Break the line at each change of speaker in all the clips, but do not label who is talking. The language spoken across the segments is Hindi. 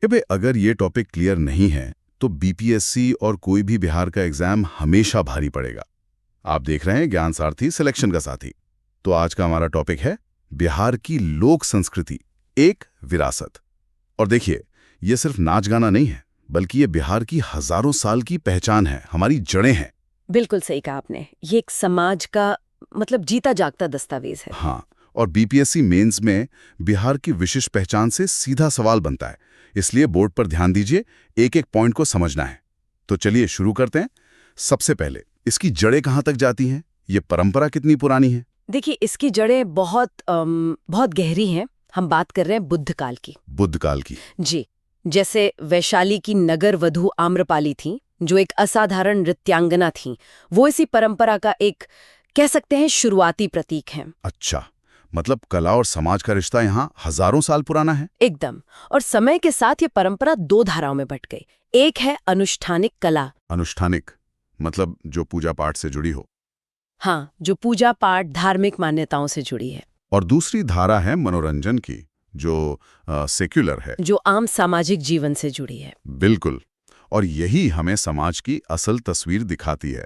कि भाई अगर ये टॉपिक क्लियर नहीं है तो बीपीएससी और कोई भी बिहार का एग्जाम हमेशा भारी पड़ेगा। आप देख रहे हैं ज्ञान सारथी सिलेक्शन का साथी। तो आज का हमारा टॉपिक है बिहार की लोक संस्कृति, एक विरासत। और देखिए, ये सिर्फ नाच गाना नहीं है, बल्कि ये बिहार की हजारों साल की पहचान है, हमारी जड़ें हैं।
बिल्कुल सही कहा आपने। ये एक समाज का जीता जागता दस्तावेज है।
हाँ, और बीपीएससी मेंस में बिहार की विशिष्ट पहचान से सीधा सवाल बनता है, इसलिए बोर्ड पर ध्यान दीजिए, एक एक पॉइंट को समझना है। तो चलिए शुरू करते हैं। सबसे पहले इसकी जड़ें कहाँ तक जाती हैं, ये परंपरा कितनी पुरानी है?
देखिए, इसकी जड़ें बहुत गहरी हैं। हम बात कर रहे हैं बुद्ध काल की।
बुद्ध काल की?
जी। जैसे वैशाली की नगर वधु आम्रपाली थी, जो एक असाधारण नृत्यांगना थी, वो इसी परंपरा का एक, कह सकते हैं, शुरुआती प्रतीक है।
अच्छा, मतलब कला और समाज का रिश्ता यहाँ हजारों साल पुराना है।
एकदम। और समय के साथ ये परंपरा दो धाराओं में बंट गई। एक है अनुष्ठानिक कला।
अनुष्ठानिक मतलब जो पूजा पाठ से जुड़ी हो?
हाँ, जो पूजा पाठ धार्मिक मान्यताओं से जुड़ी है।
और दूसरी धारा है मनोरंजन की, जो सेक्युलर है,
जो आम सामाजिक जीवन से जुड़ी है।
बिल्कुल। और यही हमें समाज की असल तस्वीर दिखाती है।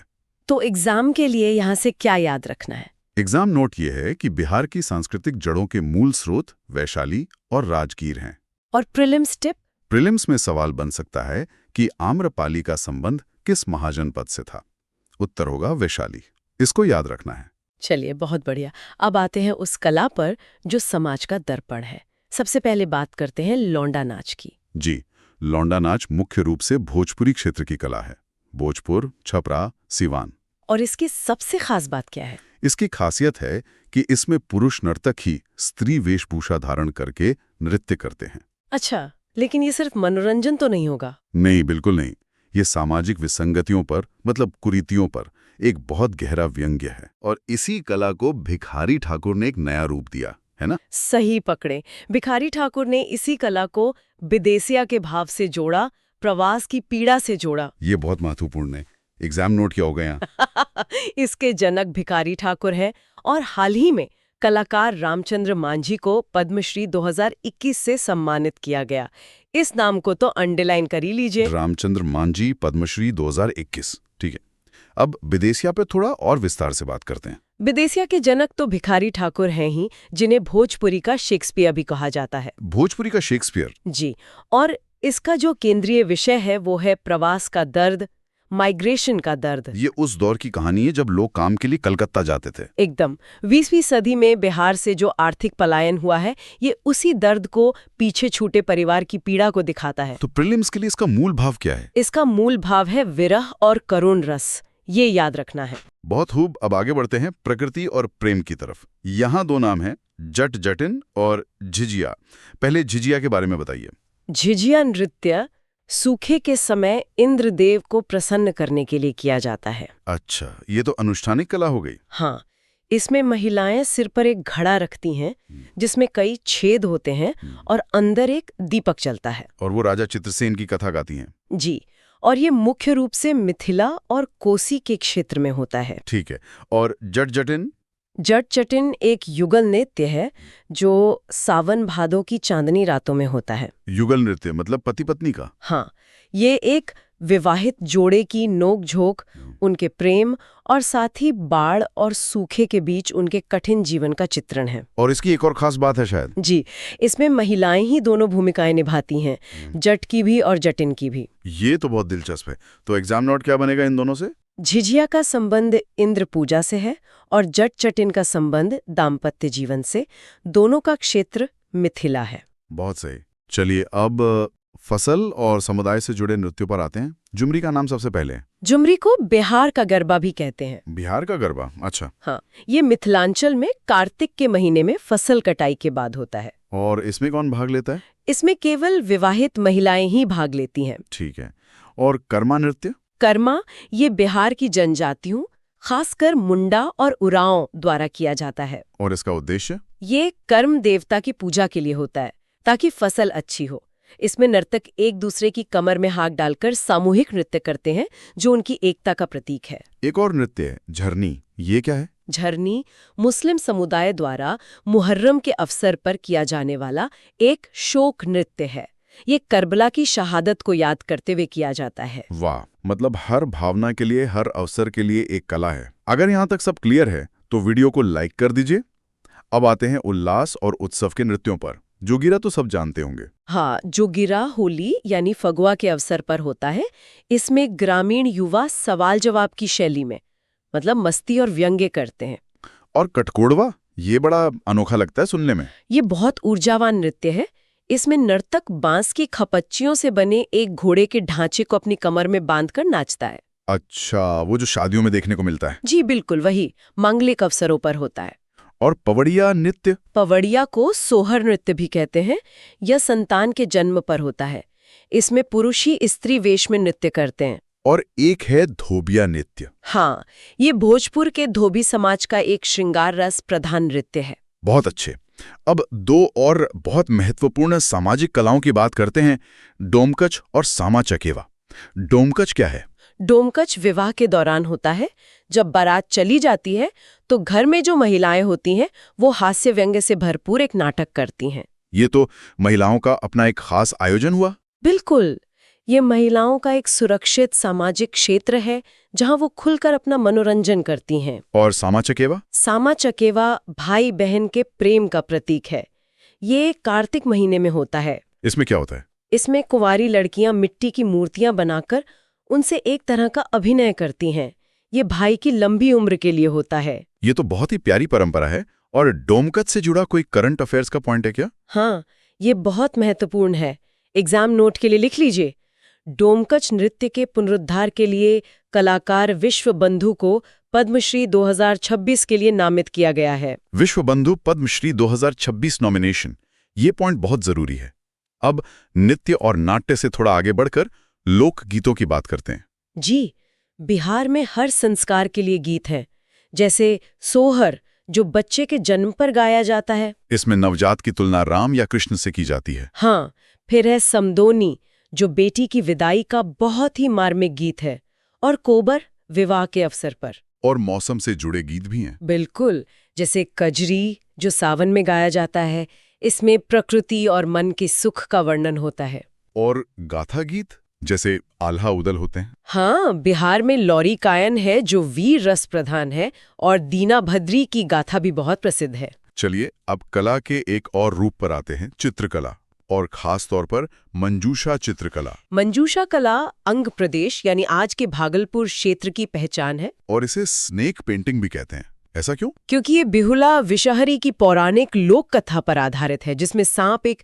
तो एग्जाम के लिए यहाँ से क्या याद रखना है?
एग्जाम नोट ये है कि बिहार की सांस्कृतिक जड़ों के मूल स्रोत वैशाली और राजगीर हैं।
और प्रीलिम्स टिप?
प्रीलिम्स में सवाल बन सकता है कि आम्रपाली का संबंध किस महाजनपद से था। उत्तर होगा वैशाली। इसको याद रखना है।
चलिए, बहुत बढ़िया। अब आते हैं उस कला पर जो समाज का दर्पण है। सबसे पहले बात करते हैं लौंडा नाच की।
जी, लौंडा नाच मुख्य रूप से भोजपुरी क्षेत्र की कला है। भोजपुर, छपरा, सिवान।
और इसकी सबसे खास बात क्या है?
इसकी खासियत है कि इसमें पुरुष नर्तक ही स्त्री वेशभूषा धारण करके नृत्य करते हैं।
अच्छा, लेकिन ये सिर्फ मनोरंजन तो नहीं होगा?
नहीं, बिल्कुल नहीं। ये सामाजिक विसंगतियों पर, मतलब कुरीतियों पर एक बहुत गहरा व्यंग्य है। और इसी कला को भिखारी ठाकुर ने एक नया रूप दिया है ना?
सही पकड़े। भिखारी ठाकुर ने इसी कला को विदेशिया के भाव से जोड़ा, प्रवास की पीड़ा से जोड़ा।
ये बहुत महत्वपूर्ण है। एग्जाम नोट क्या हो गया यहाँ?
इसके जनक भिखारी ठाकुर है। और हाल ही में कलाकार रामचंद्र मांझी को पद्मश्री 2021 से सम्मानित किया गया। इस नाम को तो अंडरलाइन कर ही लीजिए।
रामचंद्र मांझी, पद्मश्री 2021। ठीक है, अब विदेशिया पे थोड़ा और विस्तार से बात करते हैं।
विदेशिया के जनक तो भिखारी ठाकुर हैं ही, जिन्हें भोजपुरी का शेक्सपियर भी कहा जाता है।
भोजपुरी का शेक्सपियर?
जी। और इसका जो केंद्रीय विषय है वो है प्रवास का दर्द, माइग्रेशन का दर्द।
ये उस दौर की कहानी है जब लोग काम के लिए कलकत्ता जाते थे।
एकदम। 20वीं सदी में बिहार से जो आर्थिक पलायन हुआ है, ये उसी दर्द को, पीछे छूटे परिवार की पीड़ा को दिखाता है।
तो प्रीलिम्स के लिए इसका मूल भाव क्या है?
इसका मूल भाव है विरह और करुण रस। ये याद रखना है।
बहुत खूब। अब आगे बढ़ते हैं प्रकृति और प्रेम की तरफ। यहाँ दो नाम हैं, जट जटिन और झिझिया। पहले झिझिया के बारे में बताइए।
झिझिया नृत्य सूखे के समय इंद्रदेव को प्रसन्न करने के लिए किया जाता है।
अच्छा, ये तो अनुष्ठानिक कला हो गई।
हाँ, इसमें महिलाएं सिर पर एक घड़ा रखती हैं, जिसमें कई छेद होते हैं और अंदर एक दीपक जलता है।
और वो राजा चित्रसेन की कथा गाती हैं।
जी। और ये मुख्य रूप से मिथिला और कोसी के क्षेत्र में होता है।
ठीक है। और जट जटिन?
जट जटिन एक युगल नृत्य है जो सावन भादों की चांदनी रातों में होता है।
युगल नृत्य मतलब पति पत्नी का?
हाँ, ये एक विवाहित जोड़े की नोक-झोंक, उनके प्रेम और साथ ही बाढ़ और सूखे के बीच उनके कठिन जीवन का चित्रण है।
और इसकी एक और खास बात है शायद।
जी, इसमें महिलाएं ही दोनों भूमिकाएं निभाती हैं, जट की भी और जटिन की भी।
ये तो बहुत दिलचस्प है। तो एग्जाम नोट क्या बनेगा इन दोनों से?
झिझिया का संबंध इंद्र पूजा से है और जट जटिन का संबंध दाम्पत्य जीवन से। दोनों का क्षेत्र मिथिला है।
बहुत सही। चलिए अब फसल और समुदाय से जुड़े नृत्यों पर आते हैं। झुमरी का नाम सबसे पहले है।
झुमरी को बिहार का गरबा भी कहते हैं।
बिहार का गरबा? अच्छा।
हाँ, ये मिथिलांचल में कार्तिक के महीने में फसल कटाई के बाद होता है।
और इसमें कौन भाग लेता है?
इसमें केवल विवाहित महिलाएं ही भाग लेती हैं।
ठीक है। और कर्मा नृत्य?
कर्मा ये बिहार की जनजातियों, खासकर मुंडा और उरांव द्वारा किया जाता है।
और इसका उद्देश्य?
ये कर्म देवता की पूजा के लिए होता है, ताकि फसल अच्छी हो। इसमें नर्तक एक दूसरे की कमर में हाथ डालकर सामूहिक नृत्य करते हैं, जो उनकी एकता का प्रतीक है।
एक और नृत्य है झरनी, ये क्या है?
झरनी मुस्लिम समुदाय द्वारा मुहर्रम के अवसर पर किया जाने वाला एक शोक नृत्य है। ये करबला की शहादत को याद करते हुए किया जाता है।
वाह, मतलब हर भावना के लिए, हर अवसर के लिए एक कला है। अगर यहाँ तक सब क्लियर है तो वीडियो को लाइक कर दीजिए। अब आते हैं उल्लास और उत्सव के नृत्यों पर। जोगिरा तो सब जानते होंगे।
हाँ, जोगिरा होली यानी फगुआ के अवसर पर होता है। इसमें ग्रामीण युवा सवाल जवाब की शैली में मतलब मस्ती और व्यंग्य करते हैं।
और कटकोड़वा, ये बड़ा अनोखा लगता है सुनने में।
ये बहुत ऊर्जावान नृत्य है। इसमें नर्तक बांस की खपच्चियों से बने एक घोड़े के ढांचे को अपनी कमर में बांधकर नाचता है।
अच्छा, वो जो शादियों में देखने को मिलता है।
जी बिल्कुल वही, मांगलिक अवसरों पर होता है।
और पवड़िया नृत्य?
पवड़िया को सोहर नृत्य भी कहते हैं। यह संतान के जन्म पर होता है। इसमें पुरुष ही स्त्री वेश में नृत्य करते हैं।
और एक है धोबिया नृत्य।
हाँ, ये भोजपुर के धोबी समाज का एक श्रृंगार रस प्रधान नृत्य है।
बहुत अच्छे। अब दो और बहुत महत्वपूर्ण सामाजिक कलाओं की बात करते हैं, डोमकच और सामा चकेवा। डोमकच क्या है?
डोमकच विवाह के दौरान होता है। जब बारात चली जाती है तो घर में जो महिलाएं होती हैं वो हास्य व्यंग्य से भरपूर एक नाटक करती हैं।
ये तो महिलाओं का अपना एक खास आयोजन हुआ।
बिल्कुल, ये महिलाओं का एक सुरक्षित सामाजिक क्षेत्र है जहां वो खुलकर अपना मनोरंजन करती हैं।
और सामा चकेवा?
सामा चकेवा भाई बहन के प्रेम का प्रतीक है। ये कार्तिक महीने में होता है।
इसमें क्या होता है?
इसमें कुंवारी लड़कियां मिट्टी की मूर्तियां बनाकर उनसे एक तरह का अभिनय करती हैं। ये भाई की लंबी उम्र के लिए होता है।
ये तो बहुत ही प्यारी परंपरा है। और डोमकच से जुड़ा कोई करंट अफेयर्स का पॉइंट है क्या?
हाँ, ये बहुत महत्वपूर्ण है। एग्जाम नोट के लिए लिख लीजिए। डोमकच नृत्य के पुनरुद्धार के लिए कलाकार विश्व बंधु को पद्मश्री 2026 के लिए नामित किया गया है।
विश्व बंधु पद्मश्री 2026 नॉमिनेशन, ये पॉइंट बहुत जरूरी है। अब नृत्य और नाट्य से थोड़ा आगे बढ़कर लोक गीतों की बात करते हैं।
जी, बिहार में हर संस्कार के लिए गीत हैं, जैसे सोहर जो बच्चे के जन्म पर गाया जाता है।
इसमें नवजात की तुलना राम या कृष्ण से की जाती है।
हाँ, फिर है समदोनी जो बेटी की विदाई का बहुत ही मार्मिक गीत है। और कोबर विवाह के अवसर पर।
और मौसम से जुड़े गीत भी हैं।
बिल्कुल, जैसे कजरी जो सावन में गाया जाता है। इसमें प्रकृति और मन के सुख का वर्णन होता है।
और गाथा गीत जैसे आल्हा उदल होते हैं।
हाँ, बिहार में लौरी कायन है जो वीर रस प्रधान है। और दीना भद्री की गाथा भी बहुत प्रसिद्ध है।
चलिए अब कला के एक और रूप पर आते हैं, चित्रकला, और खास तौर पर मंजूषा चित्रकला।
मंजूषा कला अंग प्रदेश यानी आज के भागलपुर क्षेत्र की पहचान है।
और इसे स्नेक पेंटिंग भी कहते हैं। ऐसा क्यों?
क्योंकि ये बिहुला विषहरी की पौराणिक लोक कथा पर आधारित है जिसमें सांप एक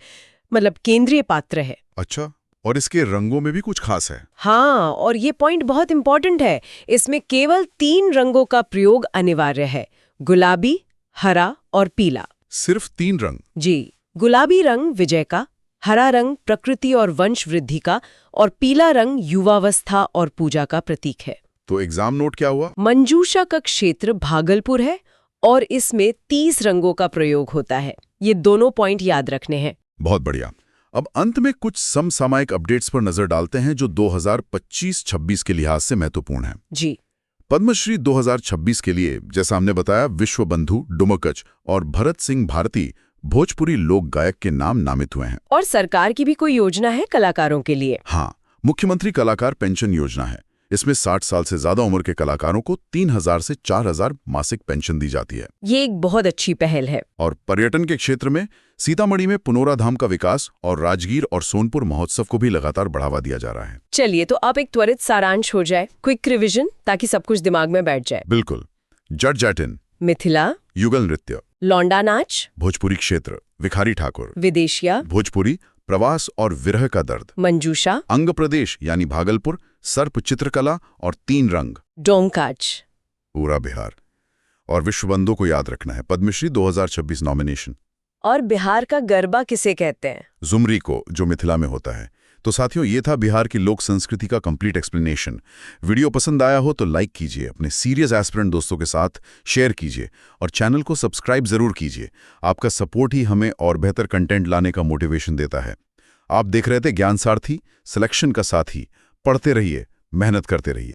केंद्रीय पात्र है।
अच्छा, और इसके रंगों में भी कुछ खास है।
हाँ, और ये पॉइंट बहुत इंपॉर्टेंट है। इसमें केवल 3 रंगों का प्रयोग अनिवार्य है, गुलाबी, हरा और पीला।
सिर्फ 3 रंग?
जी, गुलाबी रंग विजय का, हरा रंग प्रकृति और वंश वृद्धि का, और पीला रंग युवावस्था और पूजा का प्रतीक है।
तो एग्जाम नोट क्या हुआ?
मंजूषा का क्षेत्र भागलपुर है और इसमें 30 रंगों का प्रयोग होता है। ये दोनों पॉइंट याद रखने हैं।
बहुत बढ़िया। अब अंत में कुछ समसामयिक अपडेट्स पर नजर डालते हैं जो 2025-26 के लिहाज से महत्वपूर्ण हैं।
जी,
पद्मश्री 2026 के लिए, जैसा हमने बताया, विश्व बंधु डुमकच और भरत सिंह भारती भोजपुरी लोक गायक के नाम नामित हुए हैं।
और सरकार की भी कोई योजना है कलाकारों के लिए?
हाँ, मुख्यमंत्री कलाकार पेंशन योजना है। इसमें 60 साल से ज्यादा उम्र के कलाकारों को 3000 से 4000 मासिक पेंशन दी जाती है।
ये एक बहुत अच्छी पहल है।
और पर्यटन के क्षेत्र में सीतामढ़ी में पुनोरा धाम का विकास और राजगीर और सोनपुर महोत्सव को भी लगातार बढ़ावा दिया जा रहा है।
चलिए तो अब एक त्वरित सारांश हो जाए, क्विक रिवीजन, ताकि सब कुछ दिमाग में बैठ जाए।
बिल्कुल। जट जैटिन,
मिथिला,
युगल नृत्य,
लौंडा नाच,
भोजपुरी क्षेत्र, विखारी ठाकुर,
विदेशिया,
भोजपुरी, प्रवास और विरह का दर्द,
मंजूषा,
अंग प्रदेश यानी भागलपुर, सर्प चित्रकला और 3 रंग,
डोमकाच,
पूरा बिहार। और विश्व बंधु को याद रखना है, पद्मश्री 2026 नॉमिनेशन।
और बिहार का गरबा किसे कहते हैं?
जुमरी को, जो मिथिला में होता है। तो साथियों, ये था बिहार की लोक संस्कृति का कंप्लीट एक्सप्लेनेशन। वीडियो पसंद आया हो तो लाइक कीजिए, अपने सीरियस एस्पिरेंट दोस्तों के साथ शेयर कीजिए और चैनल को सब्सक्राइब जरूर कीजिए। आपका सपोर्ट ही हमें और बेहतर कंटेंट लाने का मोटिवेशन देता है। आप देख रहे थे ज्ञान सारथी, सिलेक्शन का साथी। पढ़ते रहिए, मेहनत करते रहिए।